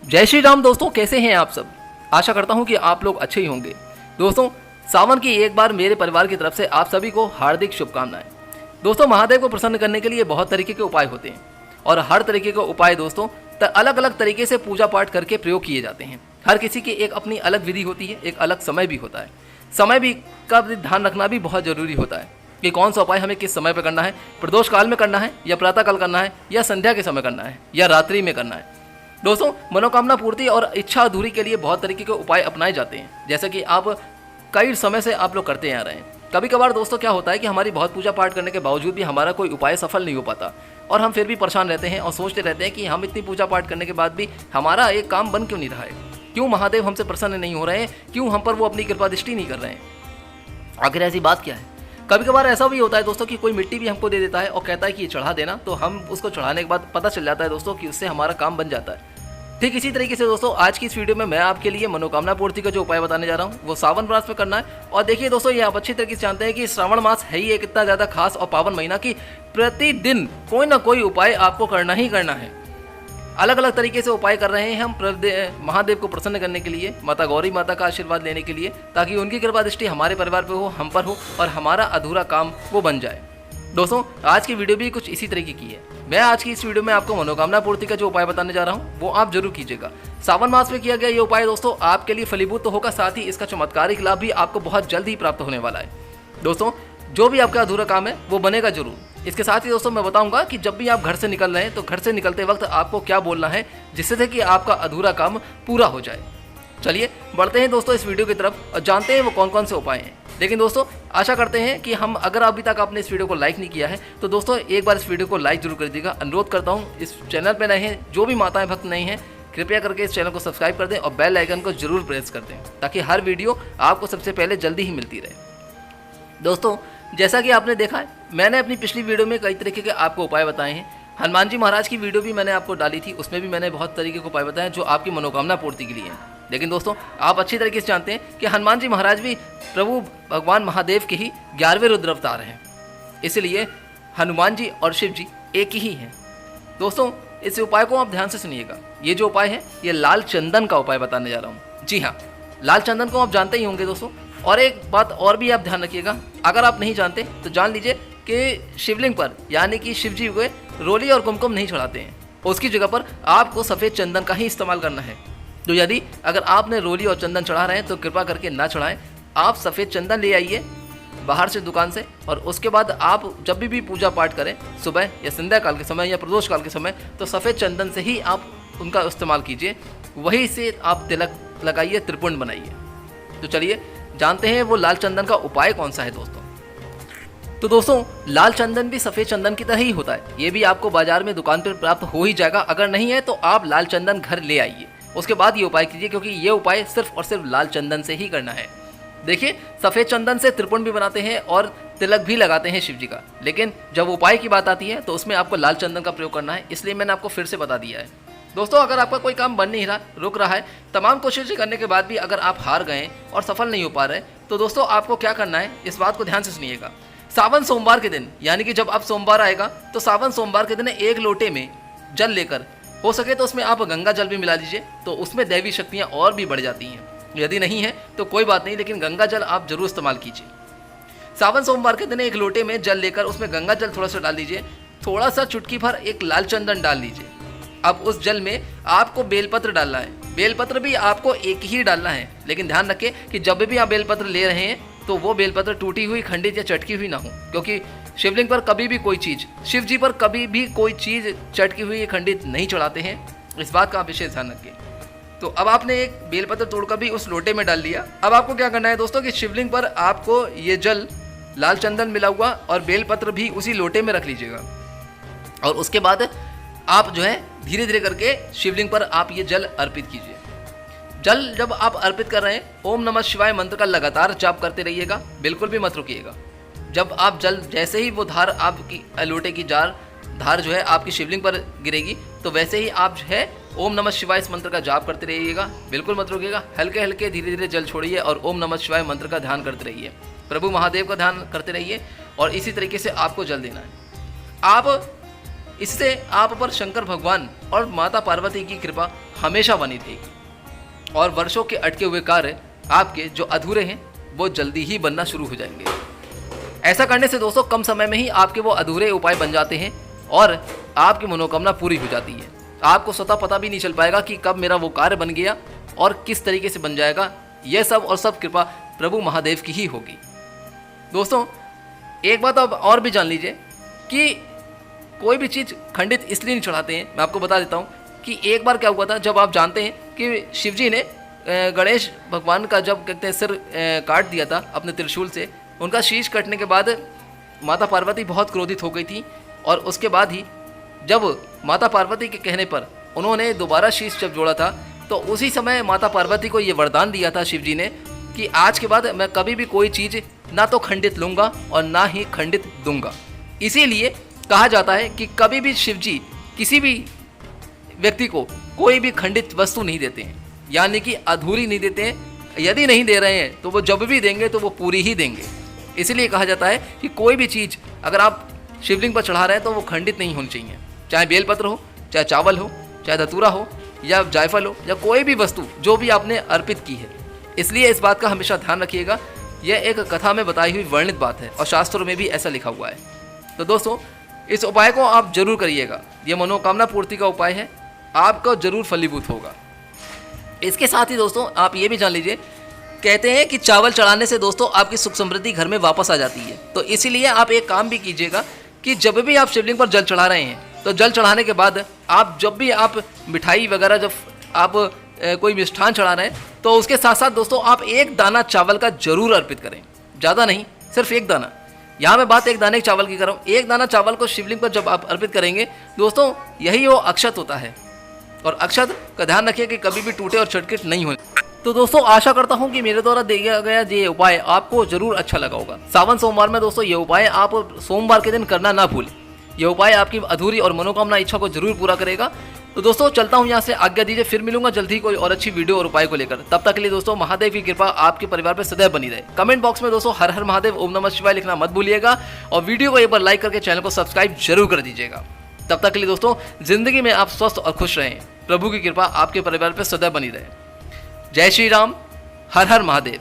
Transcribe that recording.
जय श्री राम दोस्तों, कैसे हैं आप सब। आशा करता हूं कि आप लोग अच्छे ही होंगे। दोस्तों, सावन की एक बार मेरे परिवार की तरफ से आप सभी को हार्दिक शुभकामनाएं। दोस्तों, महादेव को प्रसन्न करने के लिए बहुत तरीके के उपाय होते हैं और हर तरीके के उपाय दोस्तों अलग अलग तरीके से पूजा पाठ करके प्रयोग किए जाते हैं। हर किसी की एक अपनी अलग विधि होती है, एक अलग समय भी होता है। समय भी का ध्यान रखना भी बहुत जरूरी होता है कि कौन सा उपाय हमें किस समय पर करना है। प्रदोष काल में करना है या प्रातः काल करना है या संध्या के समय करना है या रात्रि में करना है। दोस्तों, मनोकामना पूर्ति और इच्छा अधूरी के लिए बहुत तरीके के उपाय अपनाए जाते हैं, जैसे कि आप कई समय से आप लोग करते आ रहे हैं। कभी कभार दोस्तों क्या होता है कि हमारी बहुत पूजा पाठ करने के बावजूद भी हमारा कोई उपाय सफल नहीं हो पाता और हम फिर भी परेशान रहते हैं और सोचते रहते हैं कि हम इतनी पूजा पाठ करने के बाद भी हमारा एक काम बन क्यों नहीं रहा है, क्यों महादेव हमसे प्रसन्न नहीं हो रहे हैं, क्यों हम पर वो अपनी कृपा दृष्टि नहीं कर रहे हैं, आखिर ऐसी बात क्या है। कभी कभार ऐसा भी होता है दोस्तों कि कोई मिट्टी भी हमको दे देता है और कहता है कि ये चढ़ा देना, तो हम उसको चढ़ाने के बाद पता चल जाता है दोस्तों कि उससे हमारा काम बन जाता है। ठीक इसी तरीके से दोस्तों आज की इस वीडियो में मैं आपके लिए मनोकामना पूर्ति का जो उपाय बताने जा रहा हूँ वो सावन मास में करना है। और देखिए दोस्तों, ये आप अच्छी तरीके से जानते हैं कि श्रावण मास है ही एक इतना ज़्यादा खास और पावन महीना कि प्रतिदिन कोई ना कोई उपाय आपको करना ही करना है। अलग अलग तरीके से उपाय कर रहे हैं हम महादेव को प्रसन्न करने के लिए, माता गौरी माता का आशीर्वाद लेने के लिए, ताकि उनकी कृपा दृष्टि हमारे परिवार पर हो, हम पर हो और हमारा अधूरा काम वो बन जाए। दोस्तों, आज की वीडियो भी कुछ इसी तरीके की है। मैं आज की इस वीडियो में आपको मनोकामना पूर्ति का जो उपाय बताने जा रहा हूँ वो आप जरूर कीजिएगा। सावन मास में किया गया ये उपाय दोस्तों आपके लिए फलीभूत तो होगा, साथ ही इसका चमत्कारिक लाभ भी आपको बहुत जल्द ही प्राप्त होने वाला है। दोस्तों, जो भी आपका अधूरा काम है वो बनेगा जरूर। इसके साथ ही दोस्तों मैं बताऊंगा कि जब भी आप घर से निकल रहे हैं तो घर से निकलते वक्त आपको क्या बोलना है जिससे कि आपका अधूरा काम पूरा हो जाए। चलिए बढ़ते हैं दोस्तों इस वीडियो की तरफ और जानते हैं वो कौन कौन से उपाय हैं। लेकिन दोस्तों आशा करते हैं कि हम अगर अभी तक आपने इस वीडियो को लाइक नहीं किया है तो दोस्तों एक बार इस वीडियो को लाइक जरूर कर दीजिएगा। अनुरोध करता हूँ, इस चैनल पर नए हैं, जो भी माताएं भक्त नहीं हैं, कृपया करके इस चैनल को सब्सक्राइब कर दें और बेल आइकन को जरूर प्रेस कर दें ताकि हर वीडियो आपको सबसे पहले जल्दी ही मिलती रहे। दोस्तों, जैसा कि आपने देखा है, मैंने अपनी पिछली वीडियो में कई तरीके के आपको उपाय बताए हैं। हनुमान जी महाराज की वीडियो भी मैंने आपको डाली थी, उसमें भी मैंने बहुत तरीके के उपाय बताए जो आपकी मनोकामना पूर्ति के लिए हैं। लेकिन दोस्तों आप अच्छी तरीके से जानते हैं कि हनुमान जी महाराज भी प्रभु भगवान महादेव के ही 11वें रुद्र अवतार हैं, इसलिए हनुमान जी और शिव जी एक ही हैं। दोस्तों, इस उपाय को आप ध्यान से सुनिएगा। ये जो उपाय है ये लाल चंदन का उपाय बताने जा रहा हूँ। जी हाँ, लाल चंदन को आप जानते ही होंगे दोस्तों। और एक बात और भी आप ध्यान रखिएगा, अगर आप नहीं जानते तो जान लीजिए कि शिवलिंग पर यानी कि शिव जी को रोली और कुमकुम नहीं चढ़ाते हैं, उसकी जगह पर आपको सफ़ेद चंदन का ही इस्तेमाल करना है। तो यदि अगर आपने रोली और चंदन चढ़ा रहे हैं तो कृपा करके ना चढ़ाएं। आप सफ़ेद चंदन ले आइए बाहर से दुकान से और उसके बाद आप जब भी पूजा पाठ करें सुबह या संध्या काल के समय या प्रदोष काल के समय, तो सफ़ेद चंदन से ही आप उनका इस्तेमाल कीजिए। वहीं से आप तिलक लगाइए, त्रिपुंड बनाइए। तो चलिए जानते हैं वो लाल चंदन का उपाय कौन सा है दोस्तों। तो दोस्तों, लाल चंदन भी सफ़ेद चंदन की तरह ही होता है। ये भी आपको बाजार में दुकान पर प्राप्त हो ही जाएगा। अगर नहीं है तो आप लाल चंदन घर ले आइए, उसके बाद ये उपाय कीजिए, क्योंकि ये उपाय सिर्फ और सिर्फ लाल चंदन से ही करना है। देखिए, सफ़ेद चंदन से त्रिपुंड भी बनाते हैं और तिलक भी लगाते हैं शिव जी का, लेकिन जब उपाय की बात आती है तो उसमें आपको लाल चंदन का प्रयोग करना है, इसलिए मैंने आपको फिर से बता दिया है। दोस्तों, अगर आपका कोई काम बन नहीं रहा, रुक रहा है, तमाम कोशिशें करने के बाद भी अगर आप हार गए और सफल नहीं हो पा रहे, तो दोस्तों आपको क्या करना है इस बात को ध्यान से सुनिएगा। सावन सोमवार के दिन यानी कि जब आप सोमवार आएगा तो सावन सोमवार के दिन एक लोटे में जल लेकर, हो सके तो उसमें आप गंगा जल भी मिला दीजिए, तो उसमें दैवी शक्तियाँ और भी बढ़ जाती हैं। यदि नहीं है तो कोई बात नहीं, लेकिन गंगा जल आप जरूर इस्तेमाल कीजिए। सावन सोमवार के दिन एक लोटे में जल लेकर उसमें गंगा जल थोड़ा सा डाल दीजिए, थोड़ा सा चुटकी भर एक लाल चंदन डाल दीजिए। अब उस जल में आपको बेलपत्र डालना है। बेलपत्र भी आपको एक ही डालना है, लेकिन ध्यान रखें कि जब भी आप बेलपत्र ले रहे हैं तो वो बेलपत्र टूटी हुई, खंडित या चटकी हुई ना हो, क्योंकि शिवलिंग पर कभी भी कोई चीज़, शिव जी पर कभी भी कोई चीज़ चटकी हुई खंडित नहीं चढ़ाते हैं। इस बात का आप विशेष ध्यान रखें। तो अब आपने एक बेलपत्र तोड़कर भी उस लोटे में डाल लिया। अब आपको क्या करना है दोस्तों कि शिवलिंग पर आपको ये जल, लाल चंदन मिला हुआ और बेलपत्र भी उसी लोटे में रख लीजिएगा और उसके बाद आप जो है धीरे धीरे करके शिवलिंग पर आप ये जल अर्पित कीजिए। जल जब आप अर्पित कर रहे हैं, ओम नमः शिवाय मंत्र का लगातार जाप करते रहिएगा, बिल्कुल भी मत रुकिएगा। जब आप जल, जैसे ही वो धार आपकी लोटे की धार जो है आपकी शिवलिंग पर गिरेगी, तो वैसे ही आप जो है ओम नमः शिवाय इस मंत्र का जाप करते रहिएगा, बिल्कुल मत रुकिएगा। हल्के हल्के धीरे धीरे जल छोड़िए और ओम नमः शिवाय मंत्र का ध्यान करते रहिए, प्रभु महादेव का ध्यान करते रहिए और इसी तरीके से आपको जल देना है। आप इससे आप पर शंकर भगवान और माता पार्वती की कृपा हमेशा बनी रहेगी और वर्षों के अटके हुए कार्य आपके जो अधूरे हैं वो जल्दी ही बनना शुरू हो जाएंगे। ऐसा करने से दोस्तों कम समय में ही आपके वो अधूरे उपाय बन जाते हैं और आपकी मनोकामना पूरी हो जाती है। आपको स्वतः पता भी नहीं चल पाएगा कि कब मेरा वो कार्य बन गया और किस तरीके से बन जाएगा। यह सब और सब कृपा प्रभु महादेव की ही होगी। दोस्तों एक बात अब और भी जान लीजिए कि कोई भी चीज़ खंडित इसलिए नहीं चढ़ाते हैं। मैं आपको बता देता हूँ कि एक बार क्या हुआ था, जब आप जानते हैं कि शिव जी ने गणेश भगवान का जब कहते हैं सिर काट दिया था अपने त्रिशूल से, उनका शीश कटने के बाद माता पार्वती बहुत क्रोधित हो गई थी और उसके बाद ही जब माता पार्वती के कहने पर उन्होंने दोबारा शीश जब जोड़ा था तो उसी समय माता पार्वती को ये वरदान दिया था शिव जी ने कि आज के बाद मैं कभी भी कोई चीज़ ना तो खंडित लूँगा और ना ही खंडित दूंगा। इसीलिए कहा जाता है कि कभी भी शिव जी किसी भी व्यक्ति को कोई भी खंडित वस्तु नहीं देते हैं, यानी कि अधूरी नहीं देते हैं। यदि नहीं दे रहे हैं तो वो जब भी देंगे तो वो पूरी ही देंगे। इसलिए कहा जाता है कि कोई भी चीज़ अगर आप शिवलिंग पर चढ़ा रहे हैं तो वो खंडित नहीं होनी चाहिए, चाहे बेलपत्र हो, चाहे चावल हो, चाहे धतूरा हो या जायफल हो या कोई भी वस्तु जो भी आपने अर्पित की है। इसलिए इस बात का हमेशा ध्यान रखिएगा। यह एक कथा में बताई हुई वर्णित बात है और शास्त्रों में भी ऐसा लिखा हुआ है। तो दोस्तों इस उपाय को आप जरूर करिएगा। यह मनोकामना पूर्ति का उपाय है, आपका जरूर फलीभूत होगा। इसके साथ ही दोस्तों आप ये भी जान लीजिए, कहते हैं कि चावल चढ़ाने से दोस्तों आपकी सुख समृद्धि घर में वापस आ जाती है। तो इसीलिए आप एक काम भी कीजिएगा कि जब भी आप शिवलिंग पर जल चढ़ा रहे हैं तो जल चढ़ाने के बाद आप जब भी आप मिठाई वगैरह जब आप कोई मिष्ठान चढ़ा रहे हैं तो उसके साथ साथ दोस्तों आप एक दाना चावल का जरूर अर्पित करें, ज़्यादा नहीं, सिर्फ एक दाना। यहाँ मैं बात एक दाने चावल की कर रहा हूँ। एक दाना चावल को शिवलिंग पर जब आप अर्पित करेंगे दोस्तों यही वो अक्षत होता है और अक्षत का ध्यान रखिए कि कभी भी टूटे और चटकिट नहीं हो। तो दोस्तों आशा करता हूँ कि मेरे द्वारा दिया गया ये उपाय आपको जरूर अच्छा लगा होगा। सावन सोमवार में दोस्तों ये उपाय आप सोमवार के दिन करना ना भूलें। ये उपाय आपकी अधूरी और मनोकामना इच्छा को जरूर पूरा करेगा। तो दोस्तों चलता हूँ यहाँ से, आज्ञा दीजिए, फिर मिलूंगा जल्द ही कोई और अच्छी वीडियो और उपाय को लेकर। तब तक के लिए दोस्तों महादेव की कृपा आपके परिवार पर सदैव बनी रहे। कमेंट बॉक्स में दोस्तों हर हर महादेव, ओम नमः शिवाय लिखना मत भूलिएगा और वीडियो को एक बार लाइक करके चैनल को सब्सक्राइब जरूर कर दीजिएगा। तब तक के लिए दोस्तों जिंदगी में आप स्वस्थ और खुश रहें। प्रभु की कृपा आपके परिवार पर सदैव बनी रहे। जय श्री राम, हर हर महादेव।